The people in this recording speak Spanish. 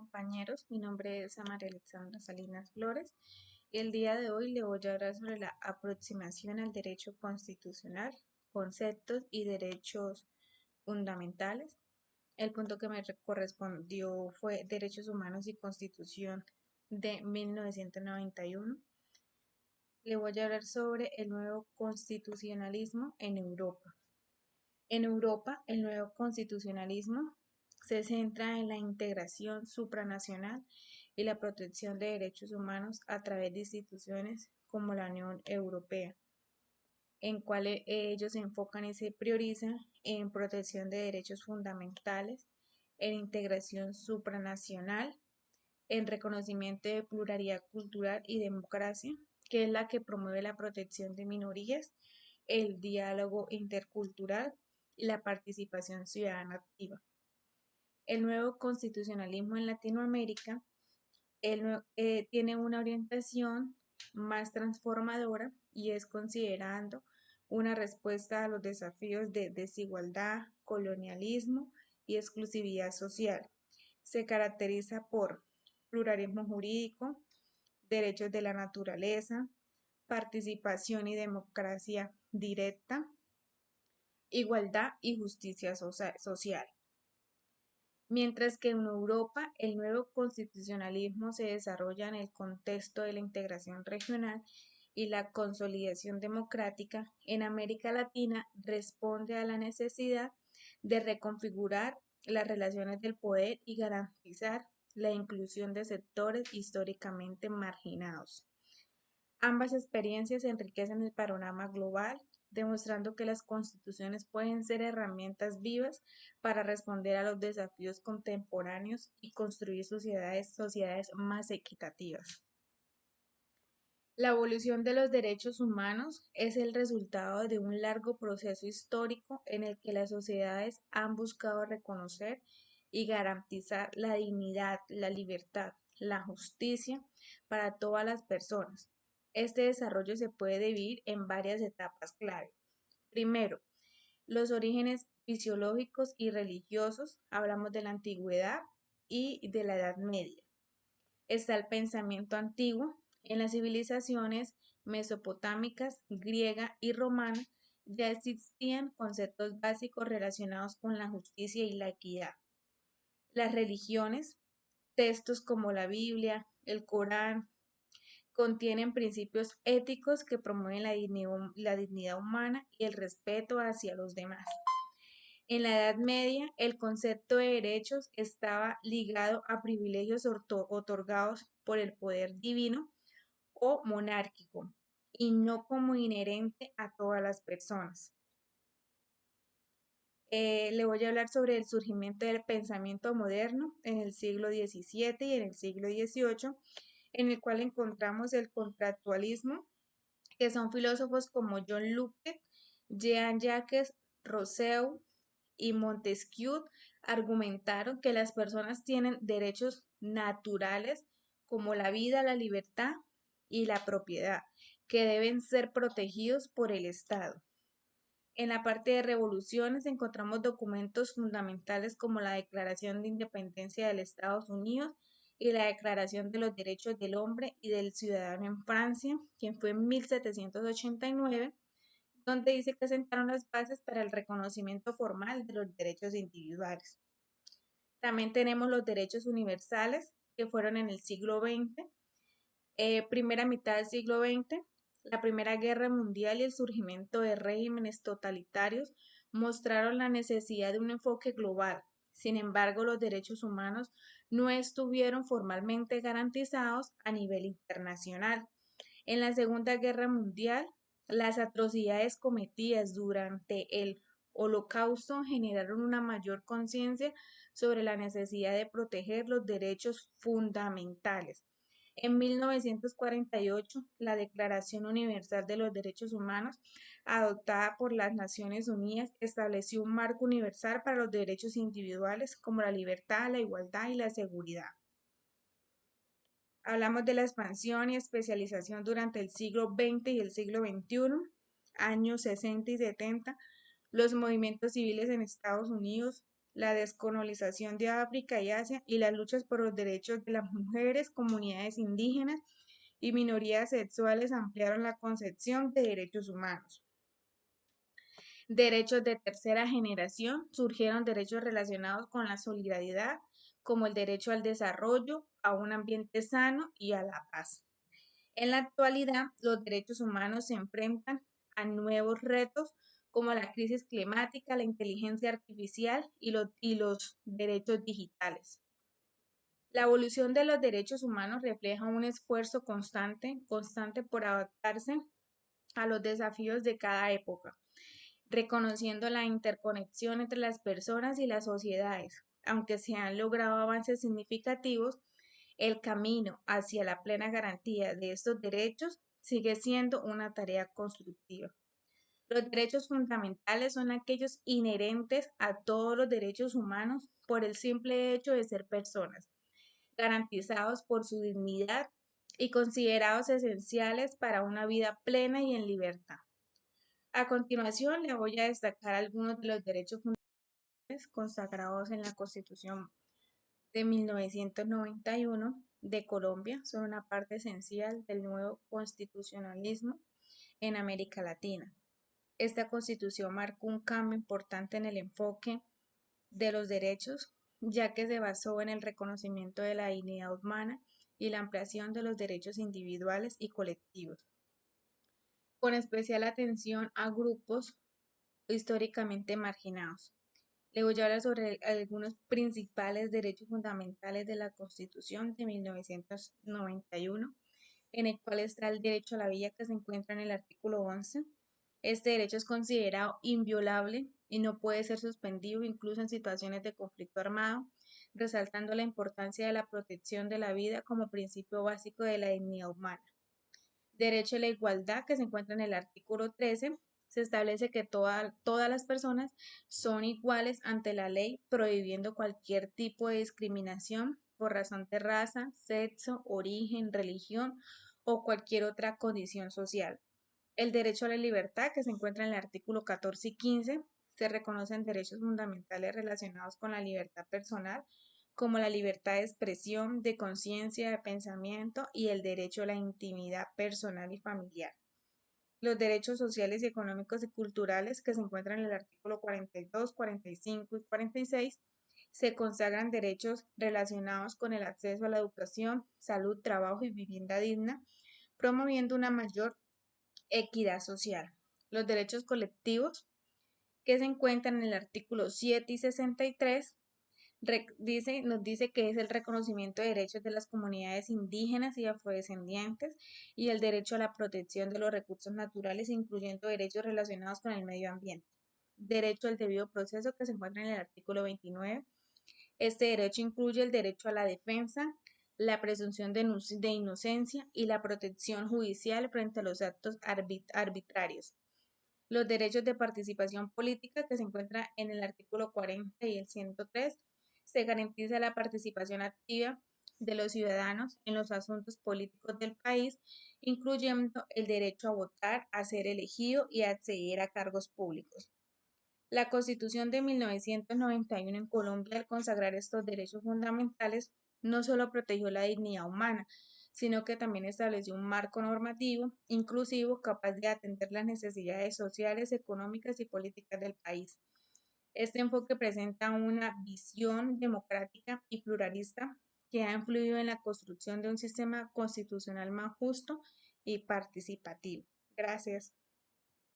compañeros, mi nombre es María Alexandra Salinas Flores y el día de hoy le voy a hablar sobre la aproximación al derecho constitucional, conceptos y derechos fundamentales. El punto que me correspondió fue Derechos Humanos y Constitución de 1991. Le voy a hablar sobre el nuevo constitucionalismo en Europa. En Europa, el nuevo constitucionalismo se centra en la integración supranacional y la protección de derechos humanos a través de instituciones como la Unión Europea, en cuales ellos se enfocan y se priorizan en protección de derechos fundamentales, en integración supranacional, en reconocimiento de pluralidad cultural y democracia, que es la que promueve la protección de minorías, el diálogo intercultural y la participación ciudadana activa. El nuevo constitucionalismo en Latinoamérica tiene una orientación más transformadora y es considerando una respuesta a los desafíos de desigualdad, colonialismo y exclusividad social. Se caracteriza por pluralismo jurídico, derechos de la naturaleza, participación y democracia directa, igualdad y justicia social. Mientras que en Europa el nuevo constitucionalismo se desarrolla en el contexto de la integración regional y la consolidación democrática, en América Latina responde a la necesidad de reconfigurar las relaciones del poder y garantizar la inclusión de sectores históricamente marginados. Ambas experiencias enriquecen el panorama global, demostrando que las constituciones pueden ser herramientas vivas para responder a los desafíos contemporáneos y construir sociedades más equitativas. La evolución de los derechos humanos es el resultado de un largo proceso histórico en el que las sociedades han buscado reconocer y garantizar la dignidad, la libertad, la justicia para todas las personas. Este desarrollo se puede dividir en varias etapas clave. Primero, los orígenes fisiológicos y religiosos, hablamos de la antigüedad y de la Edad Media. Está el pensamiento antiguo. En las civilizaciones mesopotámicas, griega y romana ya existían conceptos básicos relacionados con la justicia y la equidad. Las religiones, textos como la Biblia, el Corán, contienen principios éticos que promueven la dignidad humana y el respeto hacia los demás. En la Edad Media, el concepto de derechos estaba ligado a privilegios otorgados por el poder divino o monárquico y no como inherente a todas las personas. Le voy a hablar sobre el surgimiento del pensamiento moderno en el siglo XVII y en el siglo XVIII, en el cual encontramos el contractualismo, que son filósofos como John Locke, Jean-Jacques Rousseau y Montesquieu argumentaron que las personas tienen derechos naturales como la vida, la libertad y la propiedad, que deben ser protegidos por el Estado. En la parte de revoluciones encontramos documentos fundamentales como la Declaración de Independencia de los Estados Unidos y la Declaración de los Derechos del Hombre y del Ciudadano en Francia, quien fue en 1789, donde dice que sentaron las bases para el reconocimiento formal de los derechos individuales. También tenemos los derechos universales, que fueron en el siglo XX, primera mitad del siglo XX. La Primera Guerra Mundial y el surgimiento de regímenes totalitarios mostraron la necesidad de un enfoque global. Sin embargo, los derechos humanos no estuvieron formalmente garantizados a nivel internacional. En la Segunda Guerra Mundial, las atrocidades cometidas durante el Holocausto generaron una mayor conciencia sobre la necesidad de proteger los derechos fundamentales. En 1948, la Declaración Universal de los Derechos Humanos, adoptada por las Naciones Unidas, estableció un marco universal para los derechos individuales como la libertad, la igualdad y la seguridad. Hablamos de la expansión y especialización durante el siglo XX y el siglo XXI, años 60 y 70, los movimientos civiles en Estados Unidos, la descolonización de África y Asia y las luchas por los derechos de las mujeres, comunidades indígenas y minorías sexuales ampliaron la concepción de derechos humanos. Derechos de tercera generación: surgieron derechos relacionados con la solidaridad, como el derecho al desarrollo, a un ambiente sano y a la paz. En la actualidad, los derechos humanos se enfrentan a nuevos retos como la crisis climática, la inteligencia artificial y los derechos digitales. La evolución de los derechos humanos refleja un esfuerzo constante por adaptarse a los desafíos de cada época, reconociendo la interconexión entre las personas y las sociedades. Aunque se han logrado avances significativos, el camino hacia la plena garantía de estos derechos sigue siendo una tarea constructiva. Los derechos fundamentales son aquellos inherentes a todos los derechos humanos por el simple hecho de ser personas, garantizados por su dignidad y considerados esenciales para una vida plena y en libertad. A continuación, le voy a destacar algunos de los derechos fundamentales consagrados en la Constitución de 1991 de Colombia. Son una parte esencial del nuevo constitucionalismo en América Latina. Esta constitución marcó un cambio importante en el enfoque de los derechos, ya que se basó en el reconocimiento de la dignidad humana y la ampliación de los derechos individuales y colectivos, con especial atención a grupos históricamente marginados. Le voy a hablar sobre algunos principales derechos fundamentales de la Constitución de 1991, en el cual está el derecho a la vida, que se encuentra en el artículo 11. Este derecho es considerado inviolable y no puede ser suspendido incluso en situaciones de conflicto armado, resaltando la importancia de la protección de la vida como principio básico de la dignidad humana. Derecho a la igualdad, que se encuentra en el artículo 13, se establece que todas las personas son iguales ante la ley, prohibiendo cualquier tipo de discriminación por razón de raza, sexo, origen, religión o cualquier otra condición social. El derecho a la libertad, que se encuentra en el artículo 14 y 15, se reconocen derechos fundamentales relacionados con la libertad personal, como la libertad de expresión, de conciencia, de pensamiento y el derecho a la intimidad personal y familiar. Los derechos sociales y económicos y culturales, que se encuentran en el artículo 42, 45 y 46, se consagran derechos relacionados con el acceso a la educación, salud, trabajo y vivienda digna, promoviendo una mayor equidad social. Los derechos colectivos, que se encuentran en el artículo 7 y 63, nos dice que es el reconocimiento de derechos de las comunidades indígenas y afrodescendientes y el derecho a la protección de los recursos naturales, incluyendo derechos relacionados con el medio ambiente. Derecho al debido proceso, que se encuentra en el artículo 29. Este derecho incluye el derecho a la defensa, la presunción de inocencia y la protección judicial frente a los actos arbitrarios. Los derechos de participación política, que se encuentra en el artículo 40 y el 103, se garantiza la participación activa de los ciudadanos en los asuntos políticos del país, incluyendo el derecho a votar, a ser elegido y a acceder a cargos públicos. La Constitución de 1991 en Colombia, al consagrar estos derechos fundamentales, no solo protegió la dignidad humana, sino que también estableció un marco normativo inclusivo capaz de atender las necesidades sociales, económicas y políticas del país. Este enfoque presenta una visión democrática y pluralista que ha influido en la construcción de un sistema constitucional más justo y participativo. Gracias.